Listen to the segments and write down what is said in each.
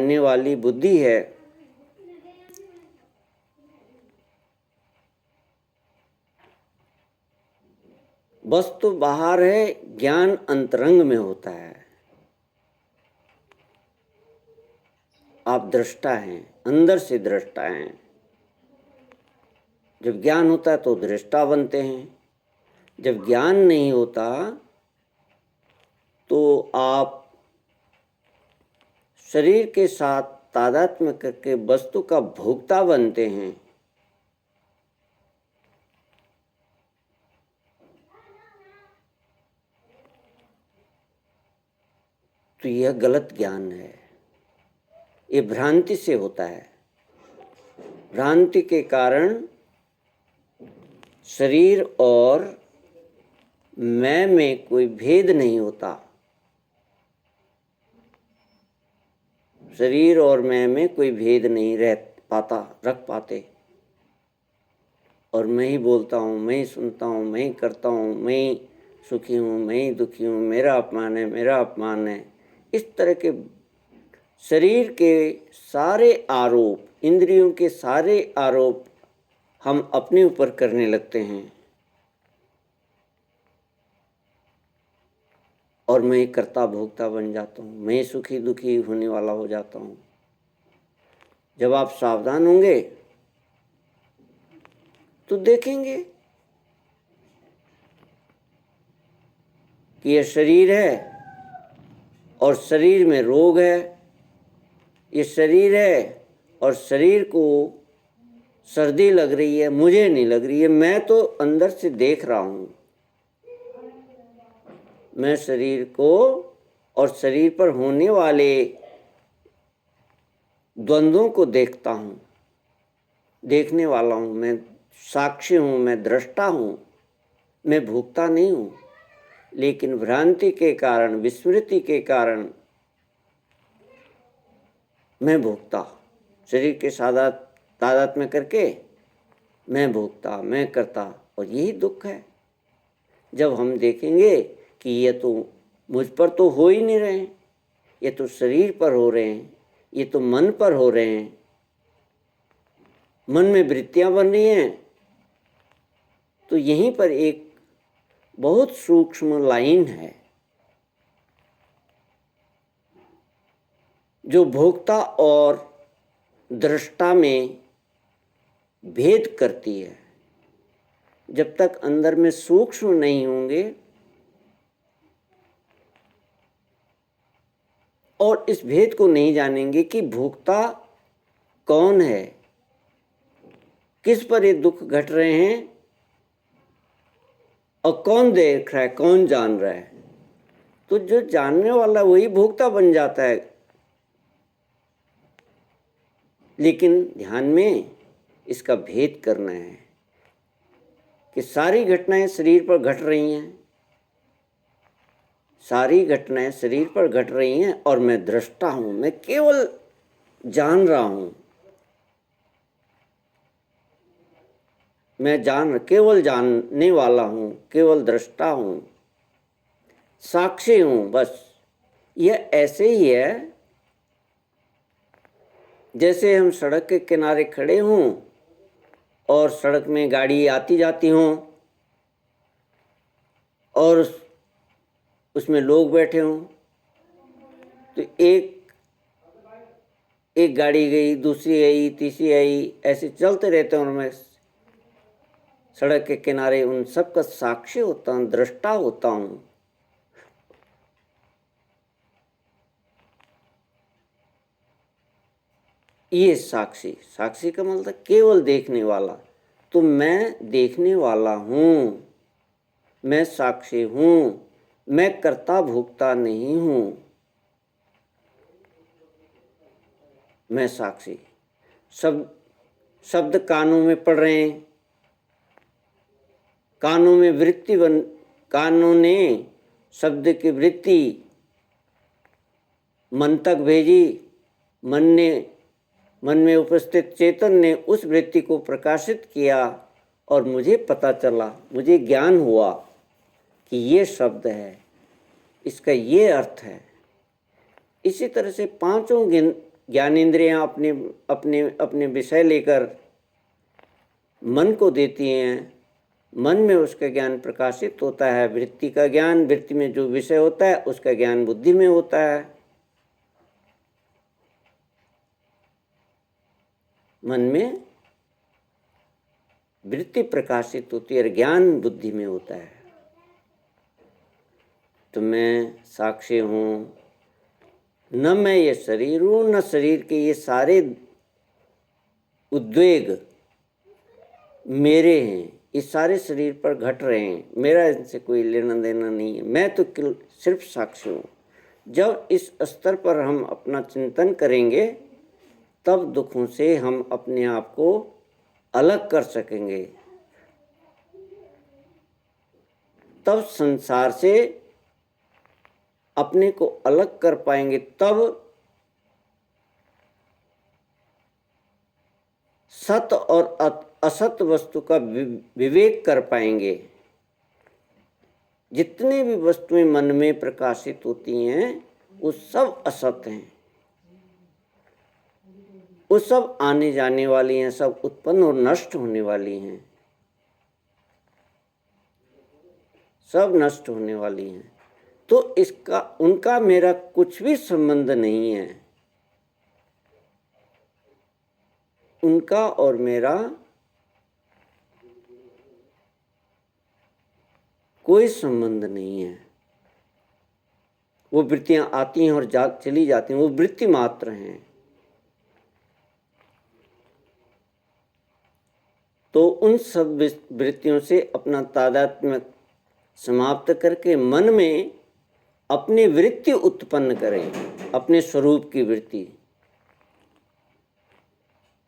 रहने वाली बुद्धि है, वस्तु बाहर है, ज्ञान अंतरंग में होता है। आप दृष्टा हैं, अंदर से दृष्टा हैं। जब ज्ञान होता है तो दृष्टा बनते हैं। जब ज्ञान नहीं होता तो आप शरीर के साथ तादात्म्य करके वस्तु का भोक्ता बनते हैं। तो यह गलत ज्ञान है, ये भ्रांति से होता है। भ्रांति के कारण शरीर और मैं में कोई भेद नहीं होता। शरीर और मैं में कोई भेद नहीं रख पाते। और मैं ही बोलता हूँ, मैं ही सुनता हूँ, मैं ही करता हूँ, मैं ही सुखी हूँ, मैं ही दुखी हूँ, मेरा अपमान है, मेरा अपमान है। इस तरह के शरीर के सारे आरोप, इंद्रियों के सारे आरोप हम अपने ऊपर करने लगते हैं और मैं कर्ता भोक्ता बन जाता हूँ, मैं सुखी दुखी होने वाला हो जाता हूँ। जब आप सावधान होंगे तो देखेंगे कि यह शरीर है और शरीर में रोग है, ये शरीर है और शरीर को सर्दी लग रही है, मुझे नहीं लग रही है। मैं तो अंदर से देख रहा हूँ, मैं शरीर को और शरीर पर होने वाले द्वंद्वों को देखता हूँ, देखने वाला हूँ। मैं साक्षी हूँ, मैं दृष्टा हूँ, मैं भोक्ता नहीं हूँ। लेकिन भ्रांति के कारण, विस्मृति के कारण मैं भोक्ता, शरीर के तादात्म्य करके मैं भोक्ता, मैं करता। और यही दुख है। जब हम देखेंगे कि ये तो मुझ पर तो हो ही नहीं रहे हैं, ये तो शरीर पर हो रहे हैं, ये तो मन पर हो रहे हैं, मन में वृत्तियां बन रही हैं, तो यहीं पर एक बहुत सूक्ष्म लाइन है जो भोक्ता और दृष्टा में भेद करती है। जब तक अंदर में सूक्ष्म नहीं होंगे और इस भेद को नहीं जानेंगे कि भोक्ता कौन है, किस पर ये दुख घट रहे हैं और कौन देख रहा है, कौन जान रहा है, तो जो जानने वाला वही भोक्ता बन जाता है। लेकिन ध्यान में इसका भेद करना है कि सारी घटनाएं शरीर पर घट रही हैं, सारी घटनाएं शरीर पर घट रही हैं और मैं दृष्टा हूं, मैं केवल जान रहा हूं, मैं केवल जानने वाला हूं, केवल दृष्टा हूं, साक्षी हूं। बस यह ऐसे ही है जैसे हम सड़क के किनारे खड़े हों और सड़क में गाड़ी आती जाती हों और उसमें लोग बैठे हों, तो एक गाड़ी गई, दूसरी आई, तीसरी आई, ऐसे चलते रहते हैं और मैं सड़क के किनारे उन सब का साक्षी होता हूँ, दृष्टा होता हूँ। ये साक्षी का मतलब केवल देखने वाला। तो मैं देखने वाला हूँ, मैं साक्षी हूँ, मैं कर्ता भोक्ता नहीं हूँ, मैं साक्षी। शब्द कानों में पड़ रहे हैं, कानों ने शब्द की वृत्ति मन तक भेजी, मन में उपस्थित चेतन ने उस वृत्ति को प्रकाशित किया और मुझे पता चला, मुझे ज्ञान हुआ कि ये शब्द है, इसका ये अर्थ है। इसी तरह से पांचों ज्ञानेंद्रियां अपने अपने अपने विषय लेकर मन को देती हैं, मन में उसका ज्ञान प्रकाशित होता है, वृत्ति का ज्ञान, वृत्ति में जो विषय होता है उसका ज्ञान बुद्धि में होता है। मन में वृत्ति प्रकाशित होती है और ज्ञान बुद्धि में होता है। तो मैं साक्षी हूँ, न मैं ये शरीर हूँ, न शरीर के ये सारे उद्वेग मेरे हैं, ये सारे शरीर पर घट रहे हैं, मेरा इनसे कोई लेना देना नहीं है, मैं तो सिर्फ साक्षी हूँ। जब इस स्तर पर हम अपना चिंतन करेंगे तब दुखों से हम अपने आप को अलग कर सकेंगे, तब संसार से अपने को अलग कर पाएंगे, तब सत और असत वस्तु का विवेक कर पाएंगे। जितने भी वस्तुएं मन में प्रकाशित होती हैं वो सब असत हैं, वो सब आने जाने वाली हैं, सब उत्पन्न और नष्ट होने वाली हैं, सब नष्ट होने वाली हैं। तो इसका उनका मेरा कुछ भी संबंध नहीं है, उनका और मेरा कोई संबंध नहीं है। वो वृत्तियां आती हैं और चली जाती हैं, वो वृत्ति मात्र हैं। तो उन सब वृत्तियों से अपना तादात्म्य समाप्त करके मन में अपनी वृत्ति उत्पन्न करें, अपने स्वरूप की वृत्ति।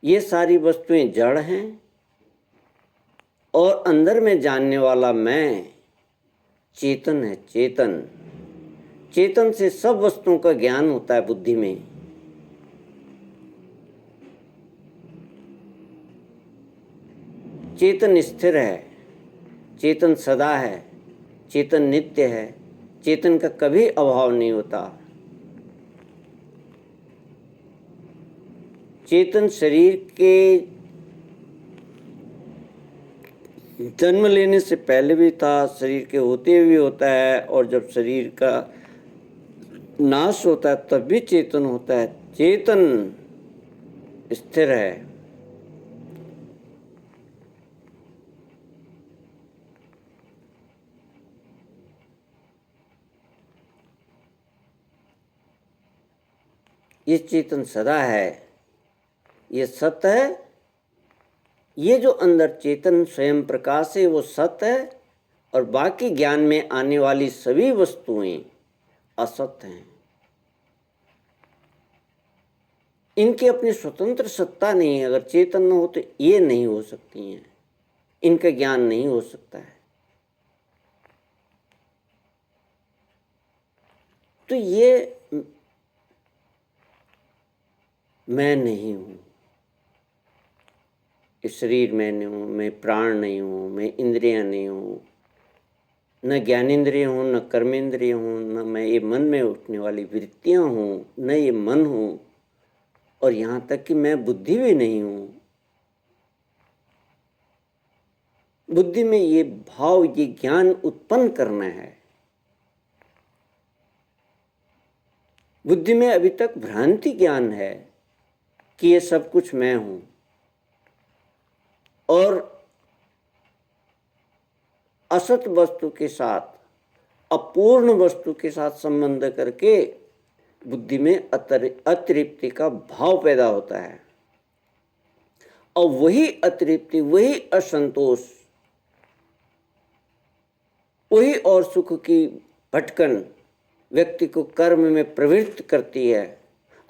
ये सारी वस्तुएं जड़ हैं और अंदर में जानने वाला मैं चेतन है। चेतन, चेतन से सब वस्तुओं का ज्ञान होता है बुद्धि में। चेतन स्थिर है, चेतन सदा है, चेतन नित्य है, चेतन का कभी अभाव नहीं होता। चेतन शरीर के जन्म लेने से पहले भी था, शरीर के होते हुए होता है, और जब शरीर का नाश होता है तब भी चेतन होता है। चेतन स्थिर है। ये चेतन सदा है, ये सत्य है। ये जो अंदर चेतन स्वयं प्रकाश है वो सत्य है, और बाकी ज्ञान में आने वाली सभी वस्तुएं असत्य हैं। इनकी अपनी स्वतंत्र सत्ता नहीं है। अगर चेतन न हो तो ये नहीं हो सकती हैं, इनका ज्ञान नहीं हो सकता है। तो ये मैं नहीं हूँ, इस शरीर में नहीं हूँ, मैं प्राण नहीं हूँ, मैं इंद्रियां नहीं हूँ, न ज्ञानेंद्रिय हूँ, न कर्मेंद्रिय हूँ, न मैं ये मन में उठने वाली वृत्तियाँ हूँ, न ये मन हूँ, और यहाँ तक कि मैं बुद्धि भी नहीं हूँ। बुद्धि में ये भाव, ये ज्ञान उत्पन्न करना है। बुद्धि में अभी तक भ्रांति ज्ञान है कि ये सब कुछ मैं हूँ, और असत वस्तु के साथ, अपूर्ण वस्तु के साथ संबंध करके बुद्धि में अतृप्ति का भाव पैदा होता है। और वही अतृप्ति, वही असंतोष, वही और सुख की भटकन व्यक्ति को कर्म में प्रवृत्त करती है।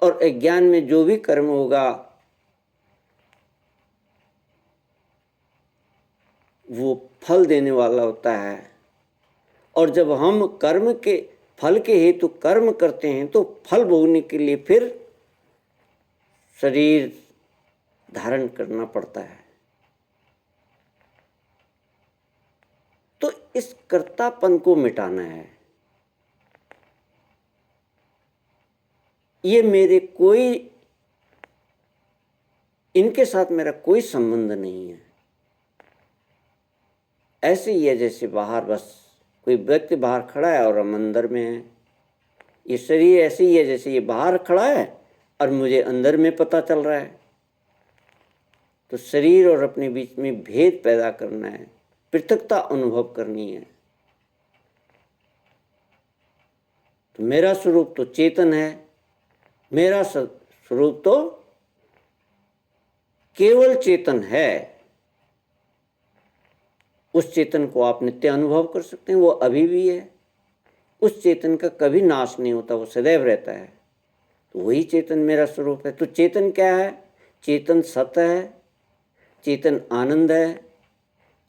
और अज्ञान में जो भी कर्म होगा वो फल देने वाला होता है। और जब हम कर्म के फल के हेतु कर्म करते हैं तो फल भोगने के लिए फिर शरीर धारण करना पड़ता है। तो इस कर्तापन को मिटाना है। ये मेरे कोई इनके साथ मेरा कोई संबंध नहीं है। ऐसे ही है जैसे बाहर बस कोई व्यक्ति बाहर खड़ा है और हम अंदर में है। ये शरीर ऐसे ही है जैसे ये बाहर खड़ा है और मुझे अंदर में पता चल रहा है। तो शरीर और अपने बीच में भेद पैदा करना है, पृथकता अनुभव करनी है। तो मेरा स्वरूप तो चेतन है, मेरा स्वरूप तो केवल चेतन है। उस चेतन को आप नित्य अनुभव कर सकते हैं, वो अभी भी है। उस चेतन का कभी नाश नहीं होता, वो सदैव रहता है। तो वही चेतन मेरा स्वरूप है। तो चेतन क्या है? चेतन सत्य है, चेतन आनंद है,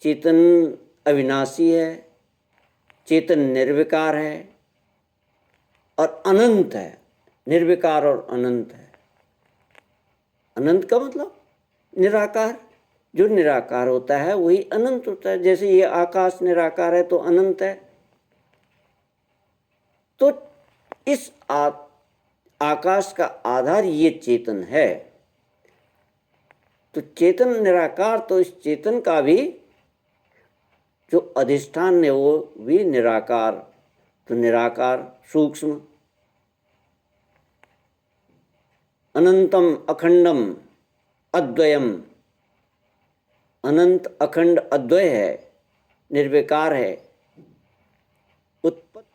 चेतन अविनाशी है, चेतन निर्विकार है और अनंत है। निर्विकार और अनंत है। अनंत का मतलब निराकार। जो निराकार होता है वही अनंत होता है। जैसे ये आकाश निराकार है तो अनंत है। तो इस आकाश का आधार ये चेतन है। तो चेतन निराकार, तो इस चेतन का भी जो अधिष्ठान है वो भी निराकार। तो निराकार सूक्ष्म, अनंतम अखंडम अद्वयम। अनंत अखंड अद्वय है, निर्विकार है, उत्पत्ति